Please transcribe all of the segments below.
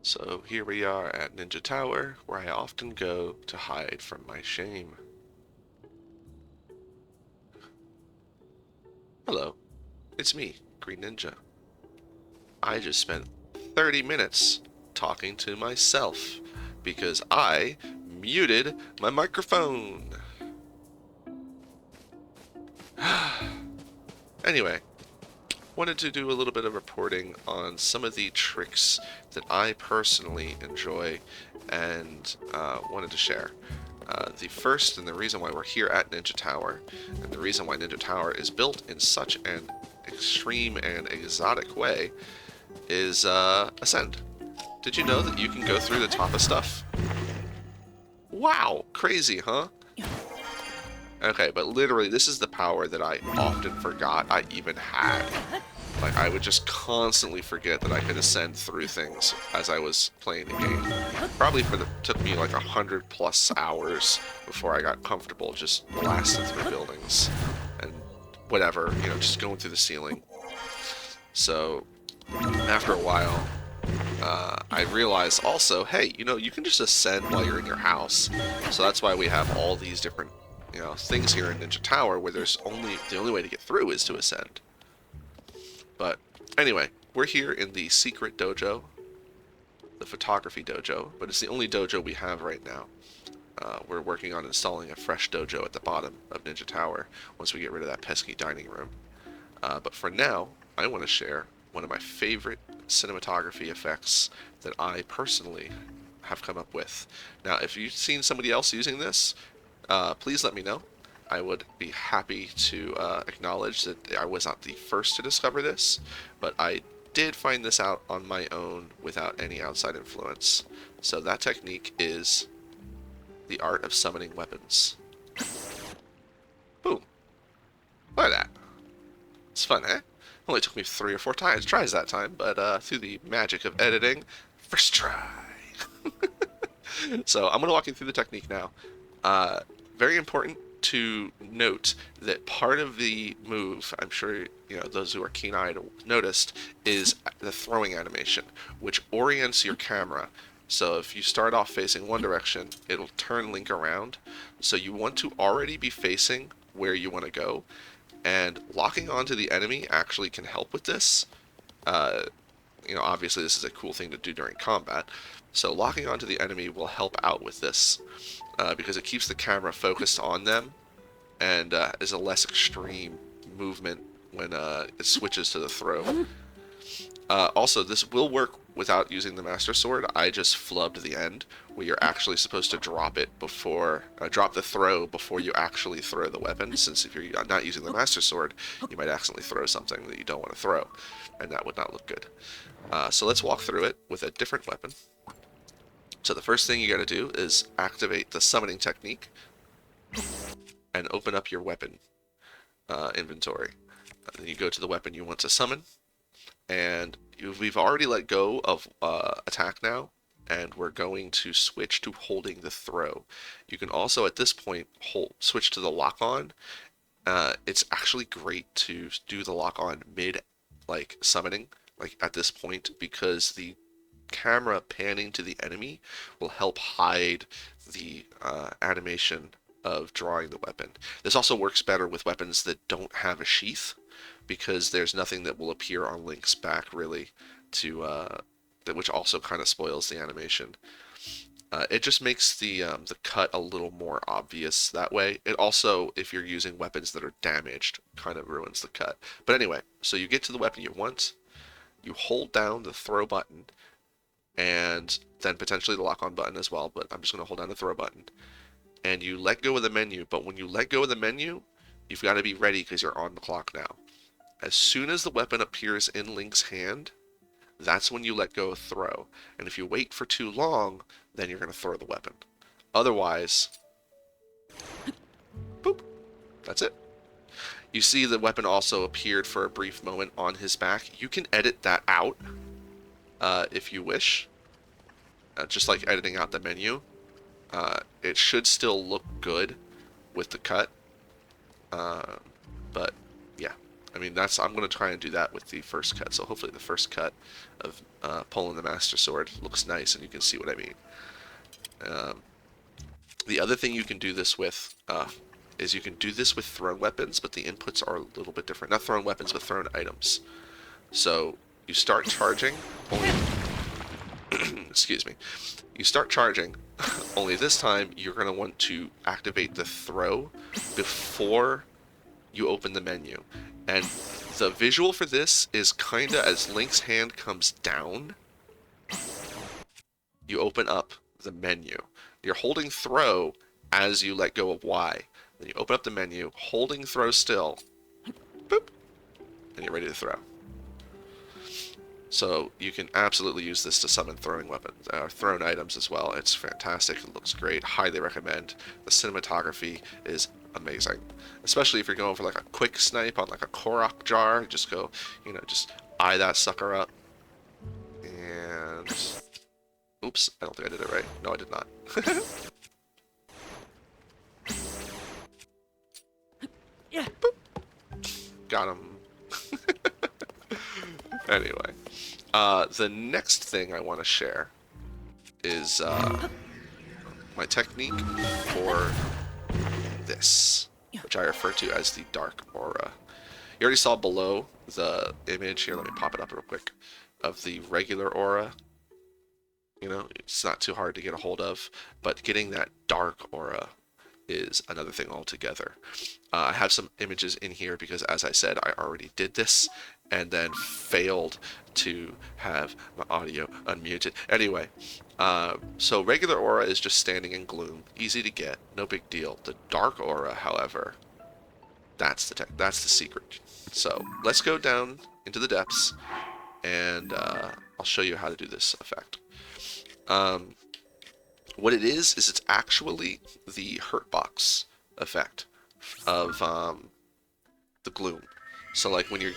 So here we are at Ninja Tower, where I often go to hide from my shame. Hello, it's me, Green Ninja. I just spent 30 minutes talking to myself because I muted my microphone. Anyway, wanted to do a little bit of reporting on some of the tricks that I personally enjoy and wanted to share. The first and the reason why we're here at Ninja Tower, and the reason why Ninja Tower is built in such an extreme and exotic way, is Ascend. Did you know that you can go through the top of stuff? Wow, crazy, huh? Okay, but literally, this is the power that I often forgot I even had. Like, I would just constantly forget that I could ascend through things as I was playing the game. Probably took me like 100+ hours before I got comfortable just blasting through buildings and whatever, just going through the ceiling. So, after a while, I realized also, hey, you can just ascend while you're in your house. So that's why we have all these different, things here in Ninja Tower where the only way to get through is to ascend. But anyway, we're here in the secret dojo, the photography dojo, but it's the only dojo we have right now. We're working on installing a fresh dojo at the bottom of Ninja Tower once we get rid of that pesky dining room. But for now, I want to share one of my favorite cinematography effects that I personally have come up with. Now, if you've seen somebody else using this, please let me know. I would be happy to acknowledge that I was not the first to discover this, but I did find this out on my own without any outside influence. So that technique is the art of summoning weapons. Boom. Look at that. It's fun, eh? Only took me 3 or 4 tries that time, but through the magic of editing, first try. So I'm going to walk you through the technique now. Very important to note that part of the move, I'm sure those who are keen-eyed noticed, is the throwing animation, which orients your camera. So if you start off facing one direction, it'll turn Link around. So you want to already be facing where you want to go, and locking onto the enemy actually can help with this. Obviously this is a cool thing to do during combat. So locking onto the enemy will help out with this. Because it keeps the camera focused on them and is a less extreme movement when it switches to the throw. Also, this will work without using the Master Sword. I just flubbed the end, where you're actually supposed to drop the throw before you actually throw the weapon, since if you're not using the Master Sword, you might accidentally throw something that you don't want to throw, and that would not look good. So let's walk through it with a different weapon. So the first thing you got to do is activate the summoning technique and open up your weapon inventory. Then you go to the weapon you want to summon, and we've already let go of attack now, and we're going to switch to holding the throw. You can also at this point switch to the lock-on. It's actually great to do the lock-on mid summoning at this point, because the camera panning to the enemy will help hide the animation of drawing the weapon. This also works better with weapons that don't have a sheath, because there's nothing that will appear on Link's back really which also kind of spoils the animation. It just makes the cut a little more obvious that way. It also, if you're using weapons that are damaged, kind of ruins the cut. But anyway, so you get to the weapon you want, you hold down the throw button, and then potentially the lock-on button as well, but I'm just going to hold down the throw button. And you let go of the menu, but when you let go of the menu, you've got to be ready because you're on the clock now. As soon as the weapon appears in Link's hand, that's when you let go of throw. And if you wait for too long, then you're going to throw the weapon. Otherwise, boop, that's it. You see the weapon also appeared for a brief moment on his back. You can edit that out if you wish, just like editing out the menu. It should still look good with the cut, but yeah, I mean, I'm going to try and do that with the first cut. So hopefully the first cut of pulling the Master Sword looks nice, and you can see what I mean. The other thing you can do this with is you can do this with thrown weapons, but the inputs are a little bit different. Not thrown weapons, but thrown items. So you start charging, only, excuse me, you start charging, only this time you're going to want to activate the throw before you open the menu. And the visual for this is kind of as Link's hand comes down, you open up the menu. You're holding throw as you let go of Y. Then you open up the menu, holding throw still, boop, and you're ready to throw. So you can absolutely use this to summon throwing weapons, thrown items as well. It's fantastic. It looks great. Highly recommend. The cinematography is amazing, especially if you're going for like a quick snipe on like a Korok jar. Just go, just eye that sucker up. And oops, I don't think I did it right. No, I did not. Yeah. Got him. Anyway, the next thing I want to share is my technique for this, which I refer to as the Dark Aura. You already saw below the image here. Let me pop it up real quick of the regular aura. It's not too hard to get a hold of, but getting that Dark Aura is another thing altogether. I have some images in here because, as I said, I already did this and then failed to have my audio unmuted. Anyway, so regular aura is just standing in gloom, easy to get, no big deal. The Dark Aura, however, that's the secret. So let's go down into the depths, and I'll show you how to do this effect. What it is it's actually the hurt box effect of the gloom. So like when you're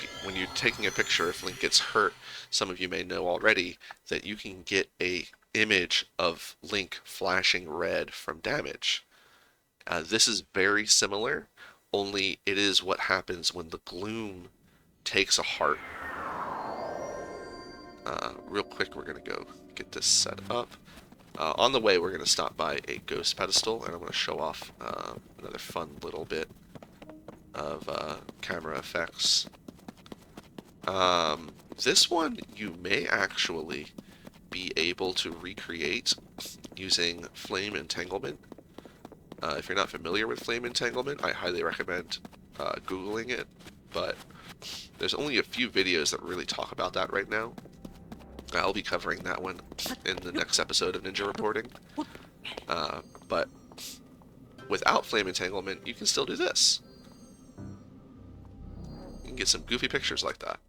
taking a picture, if Link gets hurt, some of you may know already that you can get a image of Link flashing red from damage. This is very similar, only it is what happens when the gloom takes a heart. Real quick, we're gonna go get this set up. On the way, we're going to stop by a ghost pedestal, and I'm going to show off another fun little bit of camera effects. This one you may actually be able to recreate using flame entanglement. If you're not familiar with flame entanglement, I highly recommend Googling it, but there's only a few videos that really talk about that right now. I'll be covering that one in the next episode of Ninja Reporting. But without flame entanglement, you can still do this. You can get some goofy pictures like that.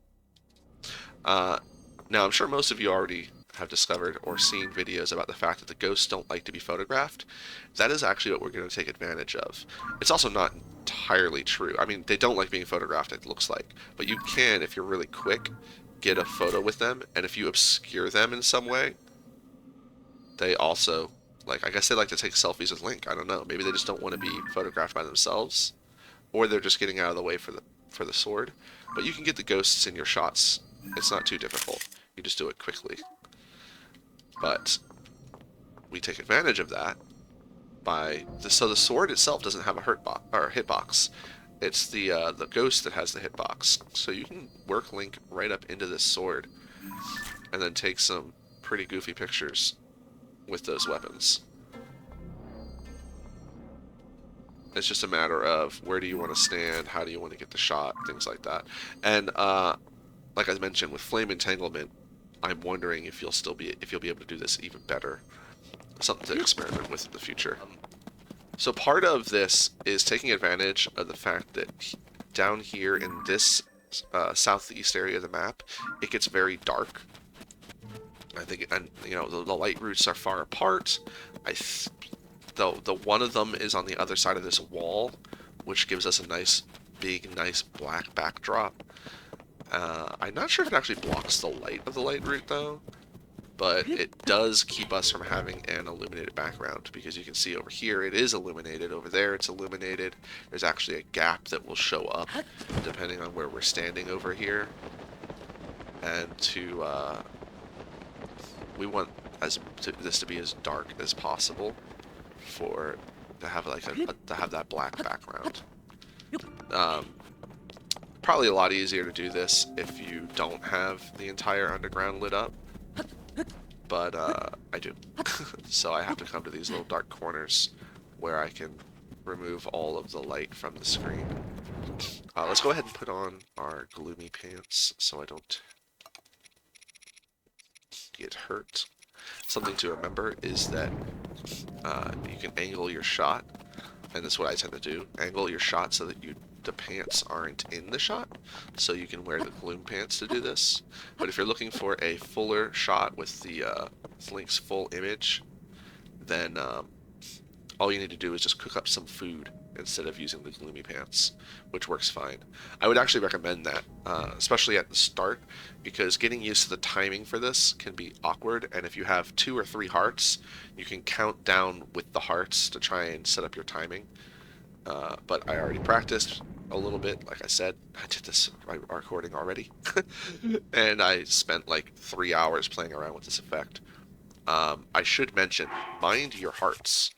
Now, I'm sure most of you already have discovered or seen videos about the fact that the ghosts don't like to be photographed. That is actually what we're going to take advantage of. It's also not entirely true. I mean, they don't like being photographed, it looks like. But you can, if you're really quick, get a photo with them, and if you obscure them in some way, they also, like, I guess they like to take selfies with Link. I don't know. Maybe they just don't want to be photographed by themselves, or they're just getting out of the way for the sword. But you can get the ghosts in your shots. It's not too difficult. You just do it quickly. But we take advantage of that by so the sword itself doesn't have a hitbox. It's the ghost that has the hitbox. So you can work Link right up into this sword and then take some pretty goofy pictures with those weapons. It's just a matter of where do you want to stand, how do you want to get the shot, things like that. And like I mentioned, with flame entanglement, I'm wondering if you'll be able to do this even better. Something to experiment with in the future. So part of this is taking advantage of the fact that down here in this southeast area of the map, it gets very dark. I think, and the light routes are far apart. The one of them is on the other side of this wall, which gives us a nice black backdrop. I'm not sure if it actually blocks the light of the light route though, but it does keep us from having an illuminated background, because you can see over here it is illuminated, over there it's illuminated. There's actually a gap that will show up depending on where we're standing over here. And we want this to be as dark as possible for to have like to have that black background. Um, Probably a lot easier to do this if you don't have the entire underground lit up, but I do. So I have to come to these little dark corners where I can remove all of the light from the screen. Let's go ahead and put on our gloomy pants so I don't get hurt. Something to remember is that you can angle your shot, and that's what I tend to do. Angle your shot so that the pants aren't in the shot, so you can wear the gloom pants to do this. But if you're looking for a fuller shot with the Link's full image, then all you need to do is just cook up some food instead of using the gloomy pants, which works fine. I would actually recommend that, especially at the start, because getting used to the timing for this can be awkward, and if you have 2 or 3 hearts, you can count down with the hearts to try and set up your timing. But I already practiced a little bit. Like I said, I did this recording already. And I spent like 3 hours playing around with this effect. I should mention, mind your hearts.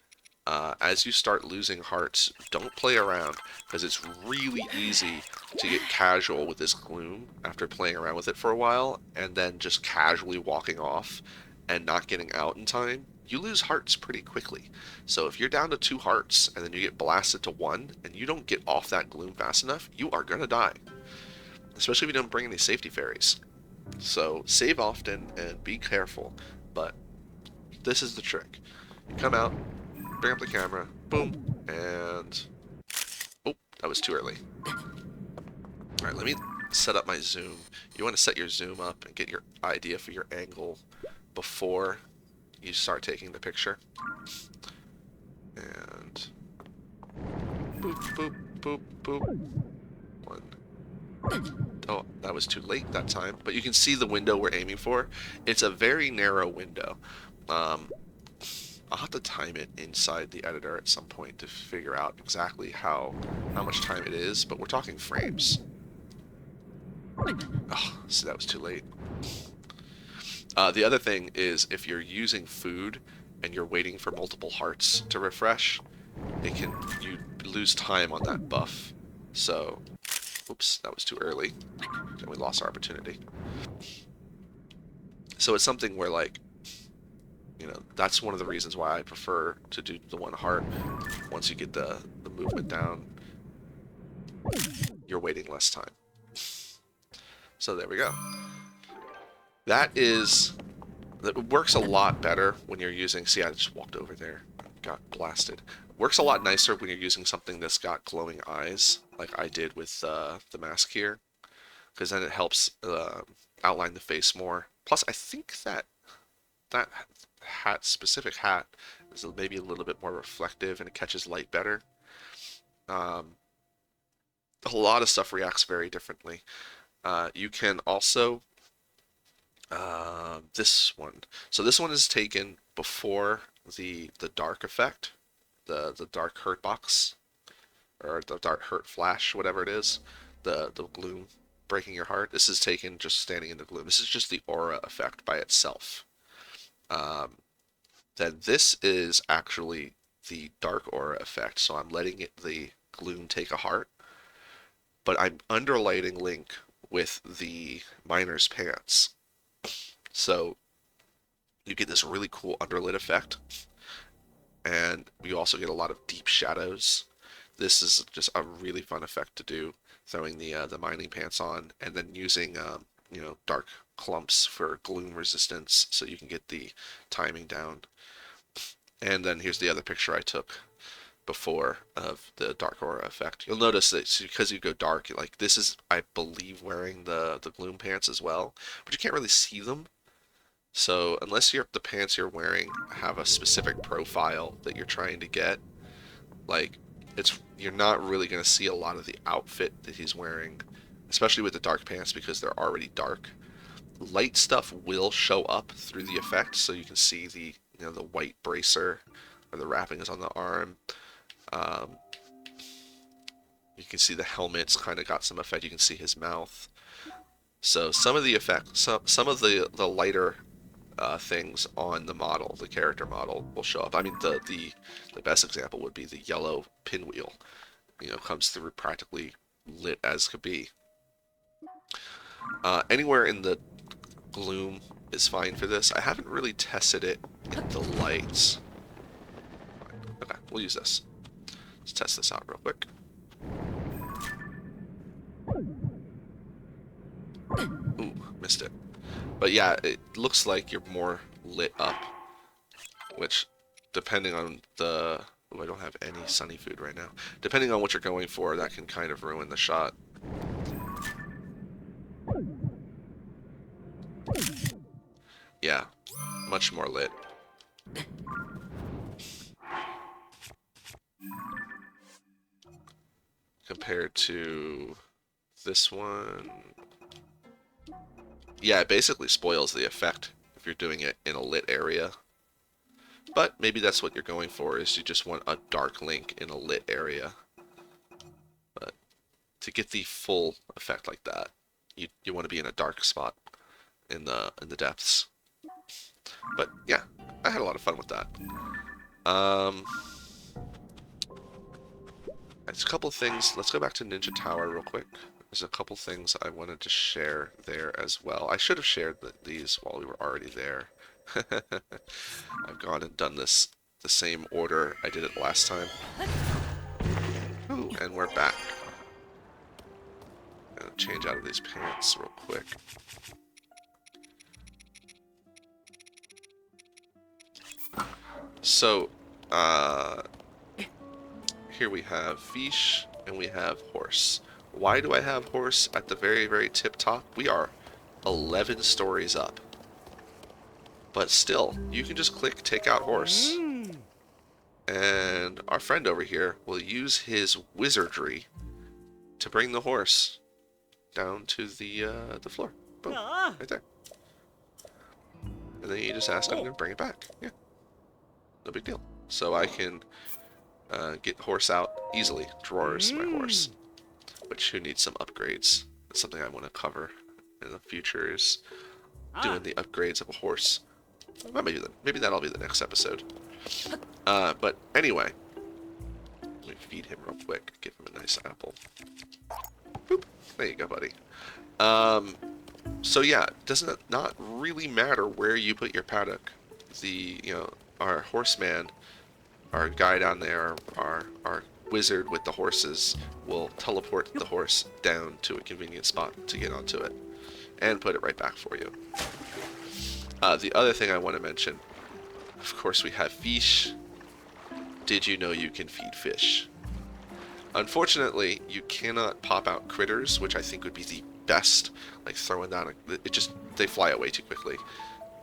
As you start losing hearts, don't play around, because it's really easy to get casual with this gloom after playing around with it for a while, and then just casually walking off and not getting out in time. You lose hearts pretty quickly. So if you're down to 2 hearts and then you get blasted to 1 and you don't get off that gloom fast enough, you are gonna die. Especially if you don't bring any safety fairies. So save often and be careful, but this is the trick. You come out, bring up the camera, boom, and oh, that was too early. Alright, let me set up my zoom. You want to set your zoom up and get your idea for your angle before you start taking the picture. And boop, boop, boop, boop. 1. Oh, that was too late that time. But you can see the window we're aiming for. It's a very narrow window. I'll have to time it inside the editor at some point to figure out exactly how much time it is, but we're talking frames. Oh, see, that was too late. The other thing is, if you're using food and you're waiting for multiple hearts to refresh, you lose time on that buff. So, oops, that was too early, and we lost our opportunity. So it's something where, like, you know, that's one of the reasons why I prefer to do the 1 heart. Once you get the movement down, you're waiting less time. So there we go. That works a lot better when you're using, see, I just walked over there, got blasted. Works a lot nicer when you're using something that's got glowing eyes, like I did with the mask here, because then it helps outline the face more. Plus, I think that specific hat is maybe a little bit more reflective and it catches light better. A lot of stuff reacts very differently. You can also this one. So this one is taken before the dark effect, the dark hurt box, or the dark hurt flash, whatever it is, the gloom breaking your heart. This is taken just standing in the gloom. This is just the aura effect by itself. Then this is actually the dark aura effect. So I'm letting the gloom take a heart, but I'm underlighting Link with the miner's pants. So you get this really cool underlit effect, and you also get a lot of deep shadows. This is just a really fun effect to do, throwing the mining pants on, and then using you know, dark clumps for gloom resistance, so you can get the timing down. And then here's the other picture I took before of the dark aura effect. You'll notice that because you go dark, like this is, I believe, wearing the gloom pants as well, but you can't really see them. So unless the pants you're wearing have a specific profile that you're trying to get, like you're not really going to see a lot of the outfit that he's wearing, especially with the dark pants because they're already dark. light stuff will show up through the effect, so you can see the the white bracer or the wrappings on the arm. Um, you can see the helmet's kind of got some effect. You can see his mouth. So some of the effects, some of the lighter things on the model, the character model, will show up. I mean, the best example would be the yellow pinwheel. Comes through practically lit as could be. Anywhere in the gloom is fine for this. I haven't really tested it in the lights. Okay, we'll use this. Let's test this out real quick. Ooh, missed it. But yeah, it looks like you're more lit up, which, depending on the... Ooh, I don't have any sunny food right now. Depending on what you're going for, that can kind of ruin the shot. Yeah, much more lit. Compared to this one. Yeah, it basically spoils the effect if you're doing it in a lit area. But maybe that's what you're going for, is you just want a dark Link in a lit area. But to get the full effect like that, you want to be in a dark spot in the depths. But yeah, I had a lot of fun with that. There's a couple of things. Let's go back to Ninja Tower real quick. There's a couple things I wanted to share there as well. I should have shared these while we were already there. I've gone and done this the same order I did it last time. Ooh, and we're back. Gonna change out of these pants real quick. So, here we have fish and we have horse. Why do I have horse at the very, very tip top? We are 11 stories up. But still, you can just click take out horse. And our friend over here will use his wizardry to bring the horse down to the floor. Boom, right there. And then you just ask him to bring it back. Yeah, no big deal. So I can get horse out easily. Drawers, my horse. Which who needs some upgrades. That's something I want to cover in the future, is doing the upgrades of a horse. Well, maybe that'll be the next episode. But anyway, let me feed him real quick. Give him a nice apple. Boop. There you go, buddy. So yeah, doesn't it not really matter where you put your paddock? Our horseman, our guy down there, our wizard with the horses will teleport the horse down to a convenient spot to get onto it and put it right back for you. The other thing I want to mention, of course, we have fish. Did you know you can feed fish? Unfortunately, you cannot pop out critters, which I think would be the best, like throwing down they fly away too quickly.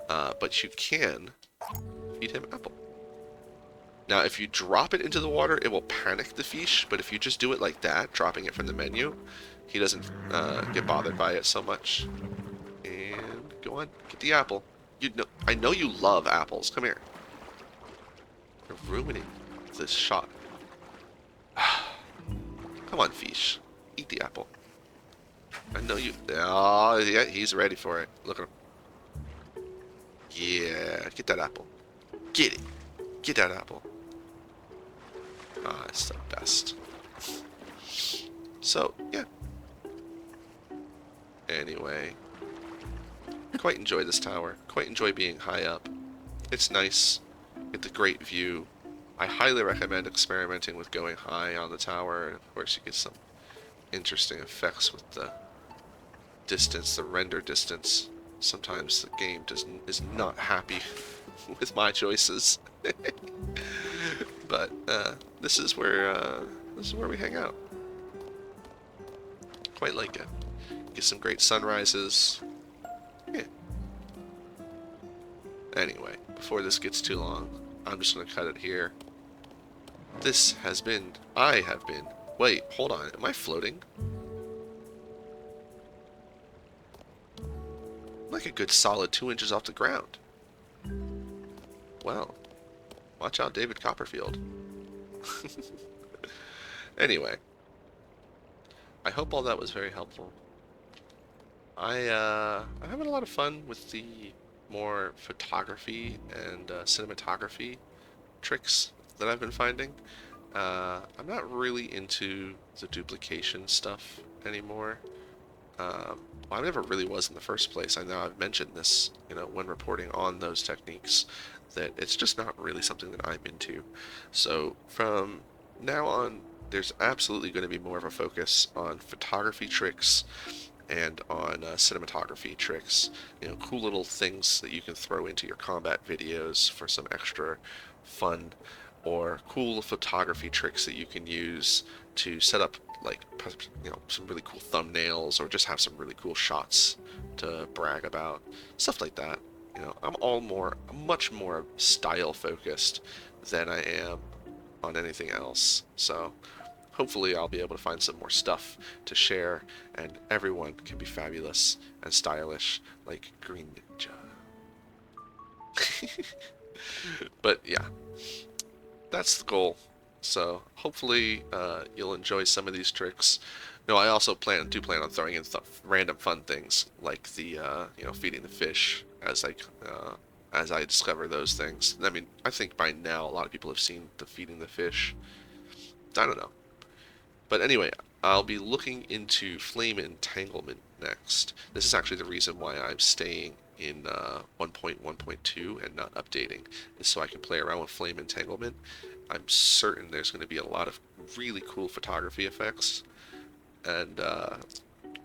But you can feed him apple. Now, if you drop it into the water, it will panic the fish, but if you just do it like that, dropping it from the menu, he doesn't get bothered by it so much. And go on, get the apple. I know you love apples. Come here. You're ruining this shot. Come on, fish. Eat the apple. I know you... Oh, yeah, he's ready for it. Look at him. Yeah, get that apple. Get it. Get that apple. Ah, it's the best. So, yeah. Anyway. Quite enjoy this tower. Quite enjoy being high up. It's nice. Get the great view. I highly recommend experimenting with going high on the tower. And of course, you get some interesting effects with the distance, the render distance. Sometimes the game is not happy with my choices. But this is where we hang out. Quite like it. Get some great sunrises. Yeah. Anyway, before this gets too long, I'm just gonna cut it here. I have been. Wait, hold on. Am I floating? Like a good solid 2 inches off the ground. Well, watch out, David Copperfield. Anyway, I hope all that was very helpful. I'm having a lot of fun with the more photography and cinematography tricks that I've been finding. I'm not really into the duplication stuff anymore. Well, I never really was in the first place. I know I've mentioned this, when reporting on those techniques, that it's just not really something that I'm into. So from now on, there's absolutely going to be more of a focus on photography tricks and on cinematography tricks. Cool little things that you can throw into your combat videos for some extra fun, or cool photography tricks that you can use to set up like some really cool thumbnails, or just have some really cool shots to brag about, stuff like that. I'm much more style focused than I am on anything else. So hopefully I'll be able to find some more stuff to share, and everyone can be fabulous and stylish like Green Ninja. But yeah, that's the goal. So hopefully you'll enjoy some of these tricks. No, I also plan on throwing in random fun things like the feeding the fish as I discover those things. I mean, I think by now a lot of people have seen the feeding the fish. I don't know. But anyway, I'll be looking into flame entanglement next. This is actually the reason why I'm staying in 1.1.2 and not updating, is so I can play around with flame entanglement. I'm certain there's going to be a lot of really cool photography effects, and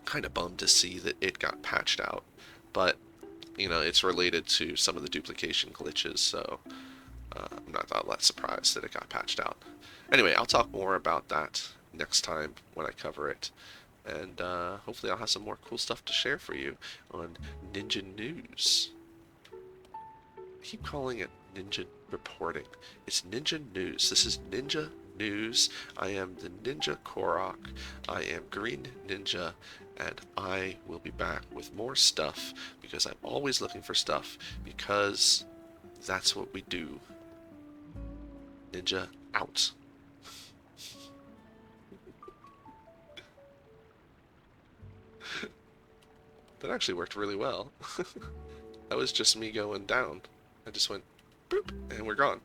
kind of bummed to see that it got patched out. But, it's related to some of the duplication glitches, so I'm not all that surprised that it got patched out. Anyway, I'll talk more about that next time when I cover it. And hopefully I'll have some more cool stuff to share for you on Ninja News. I keep calling it Ninja Reporting. It's Ninja News. This is Ninja News. I am the Ninja Korok. I am Green Ninja, and I will be back with more stuff, because I'm always looking for stuff, because that's what we do. Ninja out. That actually worked really well. That was just me going down. I just went boop, and we're gone.